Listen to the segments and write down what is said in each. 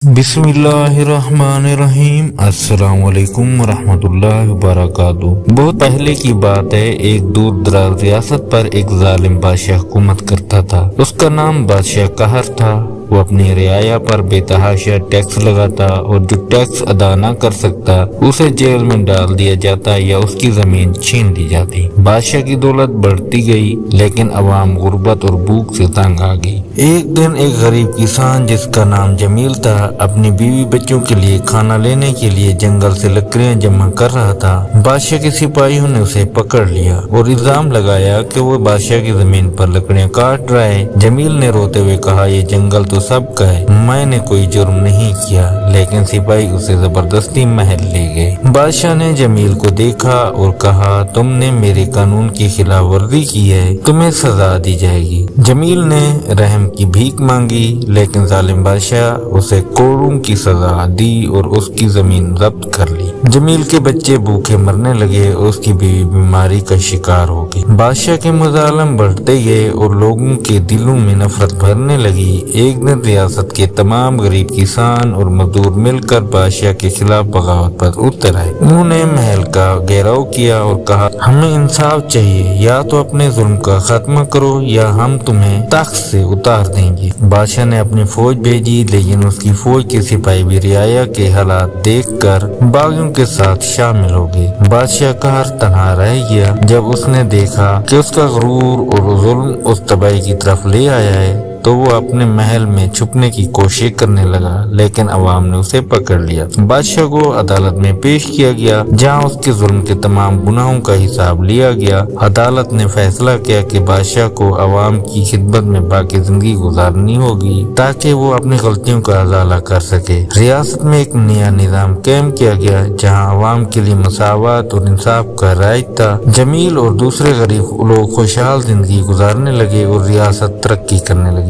बिस्मिल्लाहिर्रहमानिर्रहीम। अस्सलाम वालेकुम वरहमतुल्लाहि वबरकातुहू। बहुत पहले की बात है, एक दूर दराज रियासत पर एक जालिम बादशाह हुकूमत करता था। उसका नाम बादशाह कहर था। वो अपनी रियाया पर बेतहाशा टैक्स लगाता और जो टैक्स अदा न कर सकता उसे जेल में डाल दिया जाता या उसकी जमीन छीन ली जाती। बादशाह की दौलत बढ़ती गई, लेकिन अवाम गुर्बत और भूख से तंग आ गई। एक दिन एक गरीब किसान जिसका नाम जमील था, अपनी बीवी बच्चों के लिए खाना लेने के लिए जंगल से लकड़ियां जमा कर रहा था। बादशाह के सिपाहियों ने उसे पकड़ लिया और इल्जाम लगाया कि वो बादशाह की जमीन पर लकड़ियां काट रहा है। जमील ने रोते हुए कहा, ये जंगल तो सबका है, मैंने कोई जुर्म नहीं किया। लेकिन सिपाही उसे जबरदस्ती महल ले गए। बादशाह ने जमील को देखा और कहा, तुमने मेरे कानून की खिलाफ वर्जी की है, तुम्हें सजा दी जाएगी। जमील ने रहम की भीख मांगी, लेकिन जालिम बादशाह उसे कोड़ों की सजा दी और उसकी जमीन जब्त कर ली। जमील के बच्चे भूखे मरने लगे और उसकी बीवी बीमारी का शिकार हो गई। बादशाह के मुजालम बढ़ते गए और लोगों के दिलों में नफरत भरने लगी। एक दिन रियासत के तमाम गरीब किसान और मजदूर मिलकर बादशाह के खिलाफ बगावत पर उतर आए। उन्होंने महल का घेराव किया और कहा, हमें इंसाफ चाहिए, या तो अपने जुल्म का खात्मा करो या हम तुम्हें तख्त से उतार देंगे। बादशाह ने अपनी फौज भेजी, लेकिन उसकी फौज के सिपाही भी रियाया के हालात देखकर बागियों के साथ शामिल हो गए। बादशाह कहर तन्हा रह गया। जब उसने देखा कि उसका गुरूर और जुल्म उस तबाही की तरफ ले आया है, तो वो अपने महल में छुपने की कोशिश करने लगा, लेकिन अवाम ने उसे पकड़ लिया। बादशाह को अदालत में पेश किया गया, जहां उसके जुल्म के तमाम गुनाहों का हिसाब लिया गया। अदालत ने फैसला किया कि बादशाह को अवाम की खिदमत में बाकी जिंदगी गुजारनी होगी, ताकि वो अपनी गलतियों का अजाला कर सके। रियासत में एक नया निजाम कायम किया गया, जहाँ अवाम के लिए मसावत और इंसाफ का राइज था। जमील और दूसरे गरीब लोग खुशहाल जिंदगी गुजारने लगे और रियासत तरक्की करने लगी।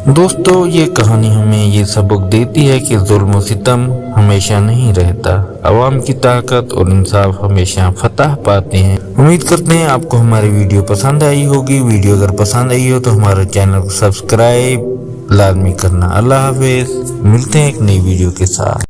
दोस्तों, ये कहानी हमें ये सबक देती है कि जुल्म और सितम हमेशा नहीं रहता। अवाम की ताकत और इंसाफ हमेशा फतह पाते हैं। उम्मीद करते हैं आपको हमारी वीडियो पसंद आई होगी। वीडियो अगर पसंद आई हो तो हमारे चैनल को सब्सक्राइब लाजमी करना। अल्लाह हाफिज। मिलते हैं एक नई वीडियो के साथ।